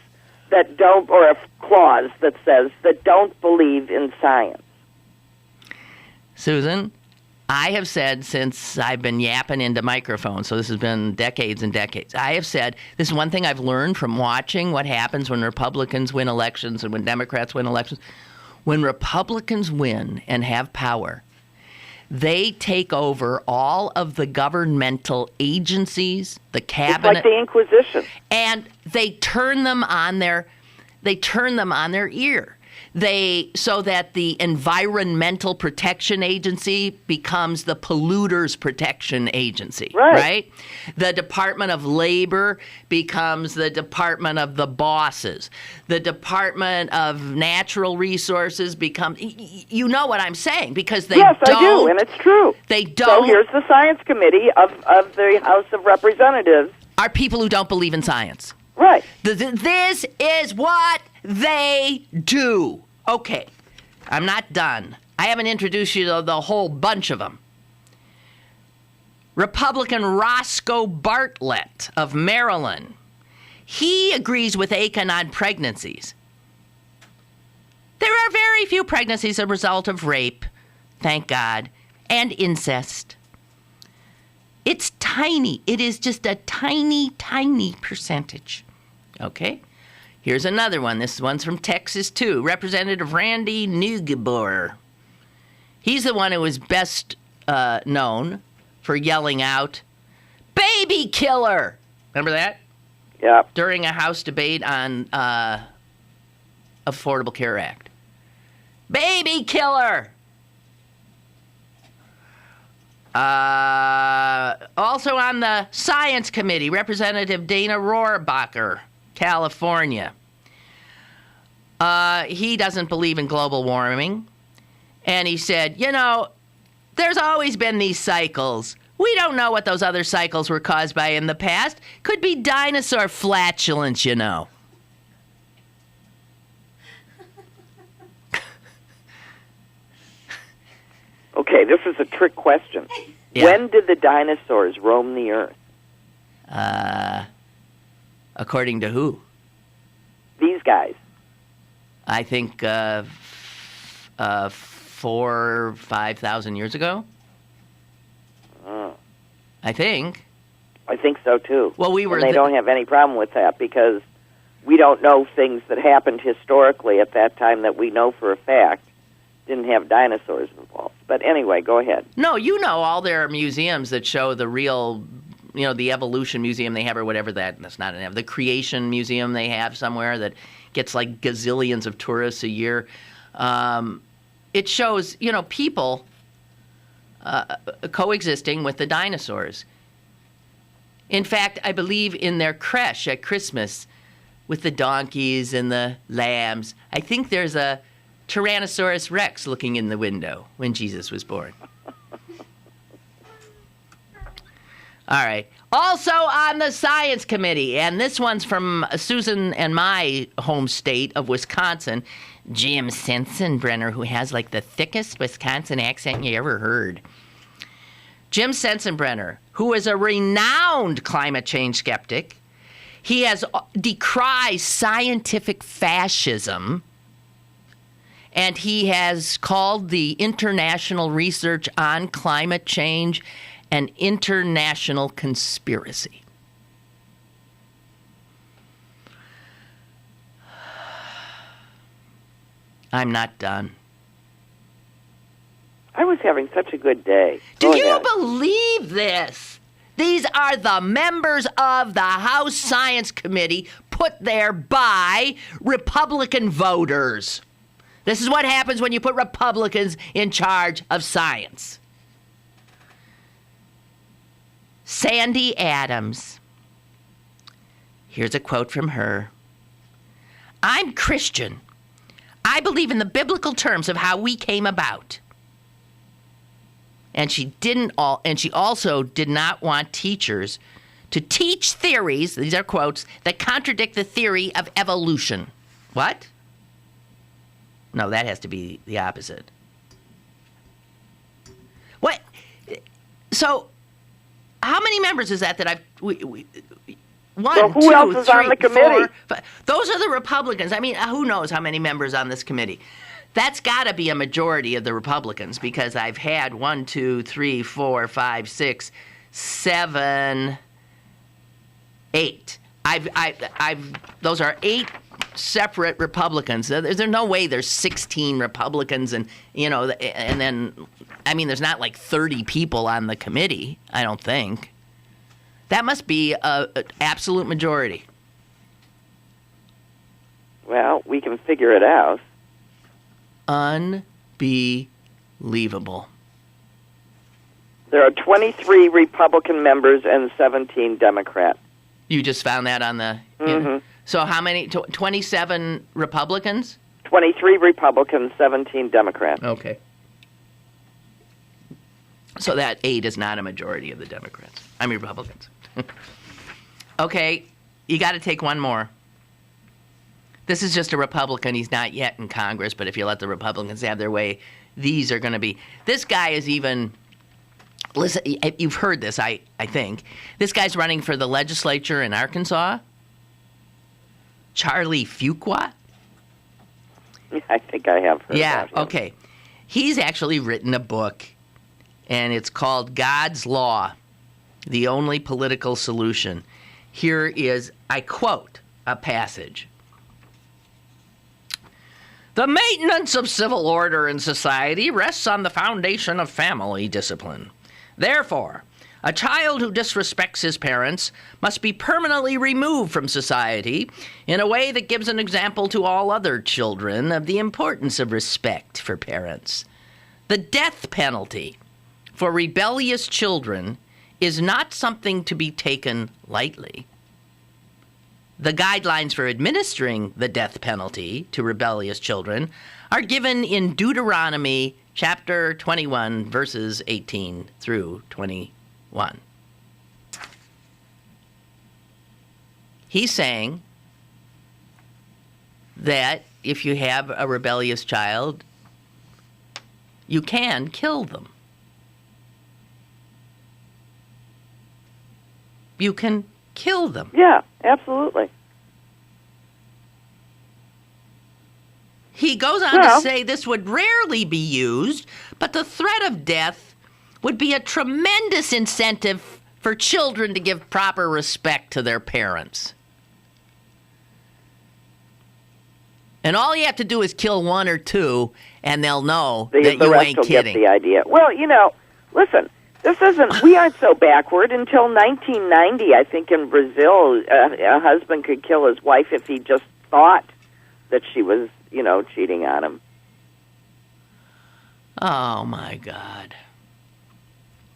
that don't, or a clause that says that don't believe in science? Susan, I have said since I've been yapping into microphones, so this has been decades and decades, I have said this is one thing I've learned from watching what happens when Republicans win elections and when Democrats win elections. When Republicans win and have power, they take over all of the governmental agencies, the cabinet. It's like the Inquisition. And they turn them on their ear. So that the Environmental Protection Agency becomes the Polluters Protection Agency, right? The Department of Labor becomes the Department of the Bosses. The Department of Natural Resources becomes, you know what I'm saying, because they Yes, I do, and it's true. They don't. So here's the Science Committee of the House of Representatives. Are people who don't believe in science. Right. This is what they do. Okay, I'm not done. I haven't introduced you to the whole bunch of them. Republican Roscoe Bartlett of Maryland. He agrees with Aiken on pregnancies. There are very few pregnancies as a result of rape, thank God, and incest. It's tiny. It is just a tiny, tiny percentage. Okay? Here's another one. This one's from Texas, too. Representative Randy Neugebauer. He's the one who was best known for yelling out, "Baby killer!" Remember that? Yeah. During a House debate on Affordable Care Act. Baby killer. Also on the Science Committee, Representative Dana Rohrabacher, California. He doesn't believe in global warming. And he said, there's always been these cycles. We don't know what those other cycles were caused by in the past. Could be dinosaur flatulence, Okay, this is a trick question. Yeah. When did the dinosaurs roam the earth? According to who? These guys. I think 4,000 or 5,000 years ago. I think. I think so, too. Well, we were. And they don't have any problem with that because we don't know things that happened historically at that time that we know for a fact didn't have dinosaurs involved. But anyway, go ahead. No, all their museums that show the real, the evolution museum they have or whatever that's not enough. The creation museum they have somewhere that gets like gazillions of tourists a year. It shows, people coexisting with the dinosaurs. In fact, I believe in their creche at Christmas with the donkeys and the lambs, I think there's a Tyrannosaurus Rex looking in the window when Jesus was born. All right. Also on the Science Committee, and this one's from Susan and my home state of Wisconsin, Jim Sensenbrenner, who has like the thickest Wisconsin accent you ever heard. Jim Sensenbrenner, who is a renowned climate change skeptic, he has decried scientific fascism, and he has called the international research on climate change an international conspiracy. I'm not done. I was having such a good day. Do you believe this? These are the members of the House Science Committee put there by Republican voters. This is what happens when you put Republicans in charge of science. Sandy Adams. Here's a quote from her. I'm Christian. I believe in the biblical terms of how we came about. And she also did not want teachers to teach theories, these are quotes, that contradict the theory of evolution. What? No, that has to be the opposite. What? So, how many members is that one, well, who 2, else is 3, on the committee? 4, 5. Those are the Republicans. I mean, who knows how many members on this committee? That's got to be a majority of the Republicans because I've had 1, 2, 3, 4, 5, 6, 7, 8. Those are 8 separate Republicans. There's no way there's 16 Republicans and then, I mean, there's not like 30 people on the committee, I don't think. That must be an absolute majority. Well, we can figure it out. Unbelievable. There are 23 Republican members and 17 Democrat. You just found that on the... Mm-hmm. So how many? 27 Republicans? 23 Republicans, 17 Democrats. Okay. So that 8 is not a majority of the Democrats. I mean Republicans. Okay, you got to take one more. This is just a Republican. He's not yet in Congress, but if you let the Republicans have their way, these are going to be... This guy is even... Listen, you've heard this, I think. This guy's running for the legislature in Arkansas. Charlie Fuqua? I think I have heard Yeah, that, yeah. Okay. He's actually written a book, and it's called God's Law, the Only Political Solution. Here is, I quote, a passage. The maintenance of civil order in society rests on the foundation of family discipline. Therefore, A child who disrespects his parents must be permanently removed from society in a way that gives an example to all other children of the importance of respect for parents. The death penalty for rebellious children is not something to be taken lightly. The guidelines for administering the death penalty to rebellious children are given in Deuteronomy chapter 21, verses 18 through 21. He's saying that if you have a rebellious child, you can kill them. You can kill them. Yeah, absolutely. He goes on to say this would rarely be used, but the threat of death would be a tremendous incentive for children to give proper respect to their parents. And all you have to do is kill one or two, and they'll know that the you rest ain't will kidding. Get the idea. Well, listen, we aren't so backward. Until 1990, I think in Brazil, a husband could kill his wife if he just thought that she was, cheating on him. Oh, my God.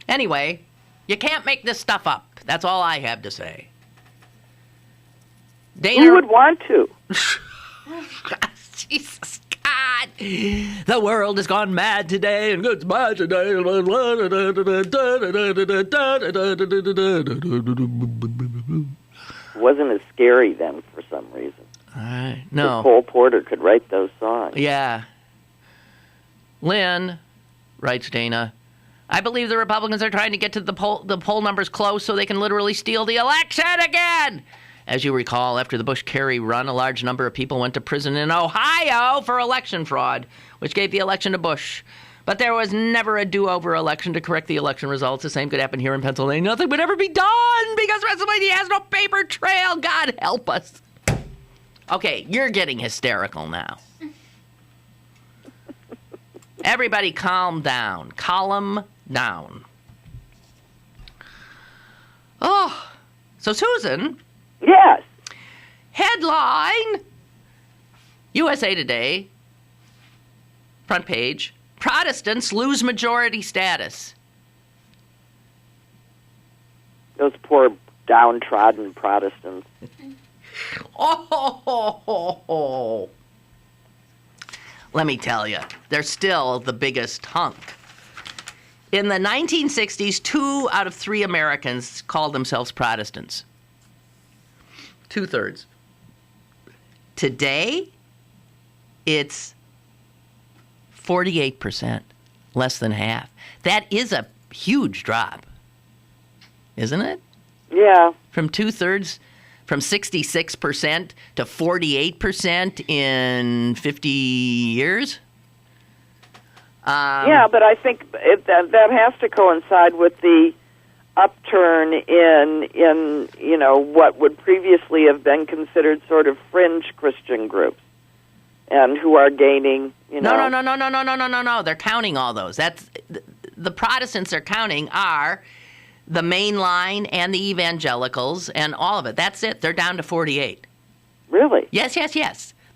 Anyway, you can't make this stuff up. That's all I have to say. Dana, who would want to? Jesus God. The world has gone mad today, and it's mad today. Wasn't as scary then for some reason. All right. No. Cole Porter could write those songs. Yeah. Lynn, writes Dana, I believe the Republicans are trying to get to the poll numbers close so they can literally steal the election again. As you recall, after the Bush-Kerry run, a large number of people went to prison in Ohio for election fraud, which gave the election to Bush. But there was never a do-over election to correct the election results. The same could happen here in Pennsylvania. Nothing would ever be done because Pennsylvania has no paper trail. God help us. Okay, you're getting hysterical now. Everybody calm down. Calm down. Oh, so Susan... Yes. Headline, USA Today, front page, Protestants lose majority status. Those poor downtrodden Protestants. Oh. Let me tell you, they're still the biggest hunk. In the 1960s, 2 out of 3 Americans called themselves Protestants. 2/3. Today, it's 48%, less than half. That is a huge drop, isn't it? Yeah. From 2/3, from 66% to 48% in 50 years. Yeah, but I think that has to coincide with the upturn in what would previously have been considered sort of fringe Christian groups, and who are gaining. No. They're counting all those. That's the Protestants are counting are the mainline and the evangelicals and all of it. That's it. They're down to 48. Really? Yes.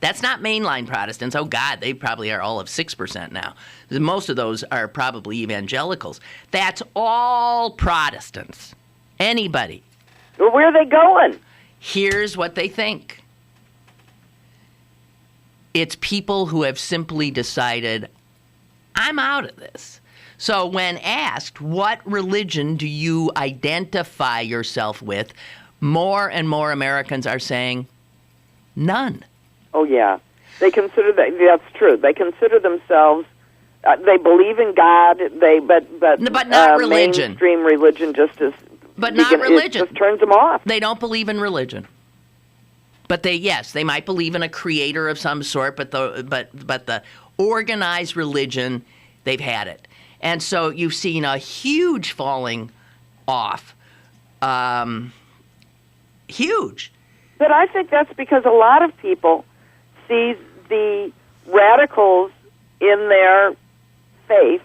That's not mainline Protestants. Oh, God, they probably are all of 6% now. Most of those are probably evangelicals. That's all Protestants. Anybody. Well, where are they going? Here's what they think. It's people who have simply decided, I'm out of this. So when asked, what religion do you identify yourself with, more and more Americans are saying, none. Oh, yeah. They consider that's true. They consider themselves, they believe in God, but not religion. Mainstream religion just is... But not religion. It just turns them off. They don't believe in religion. But they might believe in a creator of some sort, but the organized religion, they've had it. And so you've seen a huge falling off. Huge. But I think that's because a lot of people see the radicals in their faith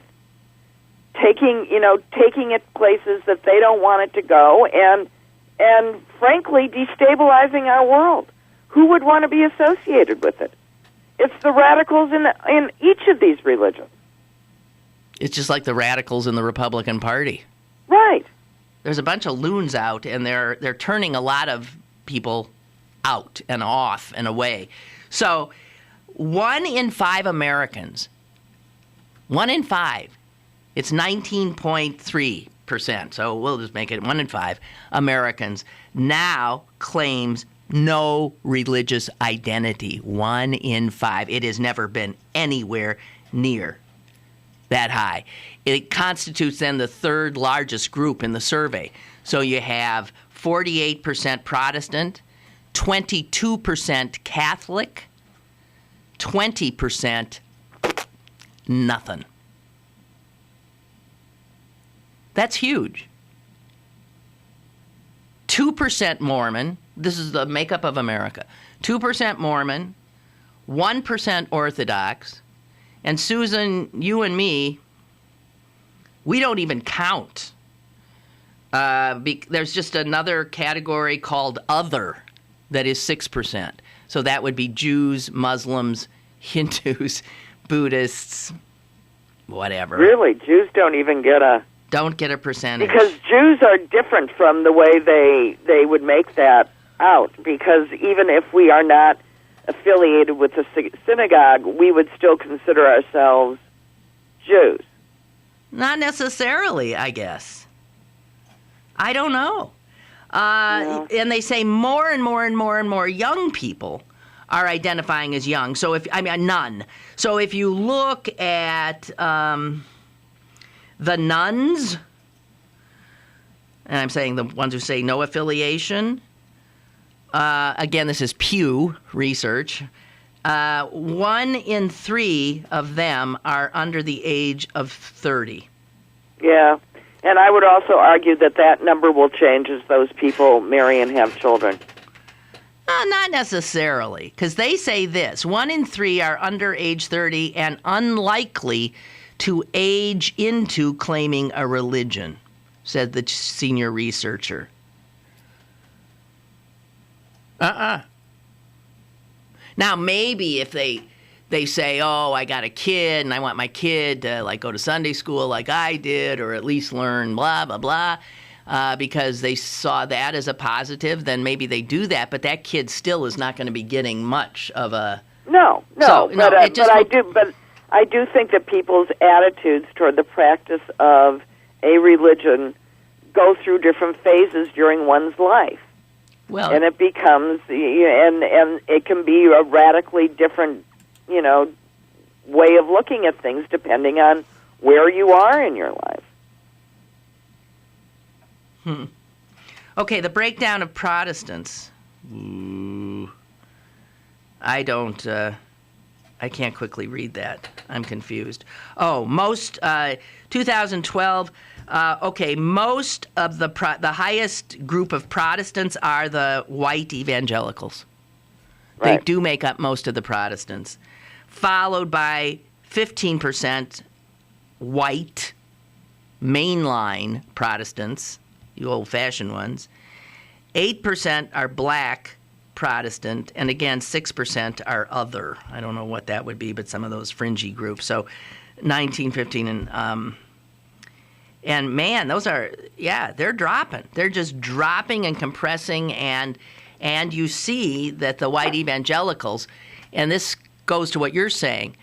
taking it places that they don't want it to go, and frankly destabilizing our world. Who would want to be associated with it? It's the radicals in each of these religions. It's just like the radicals in the Republican Party. Right. There's a bunch of loons out, and they're turning a lot of people out and off and away. So 1 in 5 Americans, 1 in 5, it's 19.3%, so we'll just make it 1 in 5 Americans now claims no religious identity. 1 in 5. It has never been anywhere near that high. It constitutes then the third largest group in the survey. So you have 48% Protestant, 22% Catholic, 20% nothing. That's huge. 2% Mormon. This is the makeup of America. 2% Mormon, 1% Orthodox, and Susan, you and me, we don't even count. There's just another category called other that is 6%. So that would be Jews, Muslims, Hindus, Buddhists, whatever. Really, Jews don't even get a percentage. Because Jews are different from the way they would make that out. Because even if we are not affiliated with the synagogue, we would still consider ourselves Jews. Not necessarily, I guess. I don't know. No. And they say more and more and more and more young people are identifying as young. So none. So if you look at the nuns, and I'm saying the ones who say no affiliation, again, this is Pew Research, 1 in 3 of them are under the age of 30. Yeah, and I would also argue that number will change as those people marry and have children. Not necessarily, because they say this: 1 in 3 are under age 30 and unlikely to age into claiming a religion, said the senior researcher. Now, maybe if they say, oh, I got a kid and I want my kid to go to Sunday school like I did, or at least learn blah, blah, blah, because they saw that as a positive, then maybe they do that. But that kid still is not going to be getting much of a... No, but I do think that people's attitudes toward the practice of a religion go through different phases during one's life. Well, and it becomes, and it can be a radically different, way of looking at things depending on where you are in your life. Okay, the breakdown of Protestants. Ooh. I can't quickly read that. I'm confused. Oh, most 2012. Most of the highest group of Protestants are the white evangelicals. Right. They do make up most of the Protestants, followed by 15% white mainline Protestants, the old-fashioned ones. 8% are black Protestant, and again, 6% are other. I don't know what that would be, but some of those fringy groups. So 19, 15, and man, those are, they're dropping. They're just dropping and compressing, and you see that the white evangelicals, and this goes to what you're saying,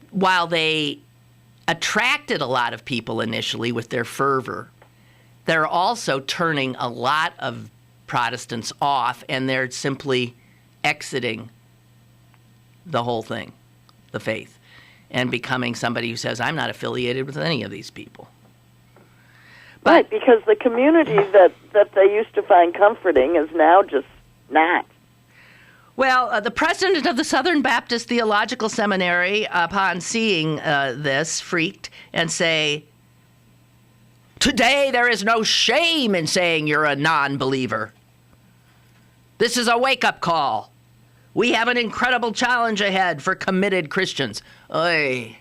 while they attracted a lot of people initially with their fervor, they're also turning a lot of Protestants off, and they're simply exiting the whole thing, the faith, and becoming somebody who says, I'm not affiliated with any of these people. Right, because the community that they used to find comforting is now just not. Well, the president of the Southern Baptist Theological Seminary, upon seeing this, freaked and say, today there is no shame in saying you're a non-believer. This is a wake-up call. We have an incredible challenge ahead for committed Christians. Oy,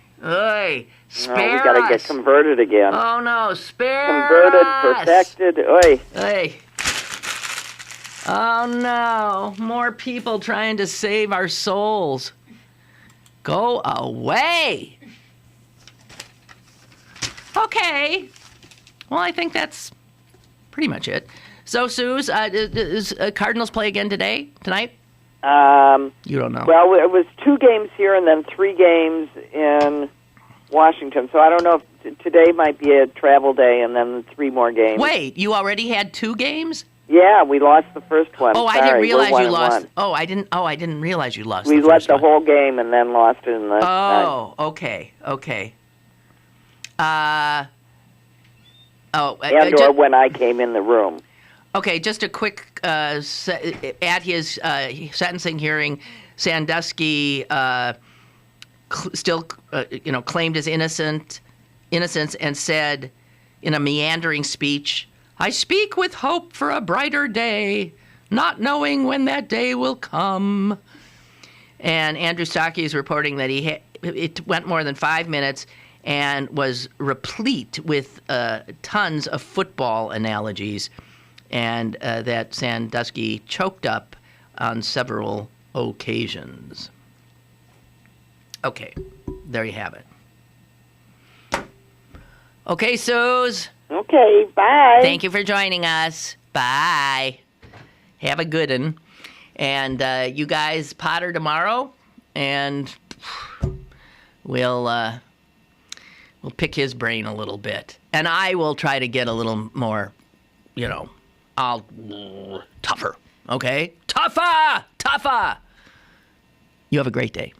Spare we got to get us. converted again. Oh, no. Spare Converted, us. perfected. Oi. Hey. Oh, no. More people trying to save our souls. Go away. Okay. Well, I think that's pretty much it. So, Suze, does Cardinals play again tonight? You don't know. Well, it was 2 games here and then 3 games in Washington. So I don't know if today might be a travel day and then 3 more games. Wait, you already had 2 games? Yeah, we lost the first one. Oh, Sorry, I didn't realize you lost. 1-1. Oh, I didn't realize you lost. We the led first the one. whole game and then lost it in the ninth. Oh, okay. Or when I came in the room. Okay, just a quick at his sentencing hearing, Sandusky still claimed his innocence and said in a meandering speech, "I speak with hope for a brighter day, not knowing when that day will come." And Andrew Stockey is reporting that it went more than 5 minutes and was replete with tons of football analogies, and that Sandusky choked up on several occasions. Okay, there you have it. Okay, Suze. Okay, bye. Thank you for joining us. Bye. Have a good one. And you guys potter tomorrow, and we'll pick his brain a little bit. And I will try to get a little more, tougher. Okay? Tougher! You have a great day.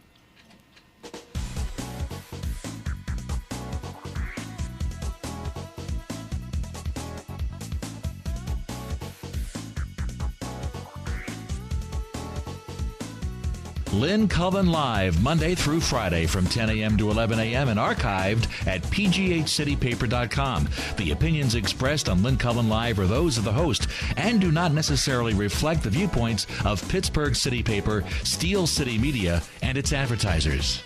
Lynn Cullen Live, Monday through Friday from 10 a.m. to 11 a.m. and archived at pghcitypaper.com. The opinions expressed on Lynn Cullen Live are those of the host and do not necessarily reflect the viewpoints of Pittsburgh City Paper, Steel City Media, and its advertisers.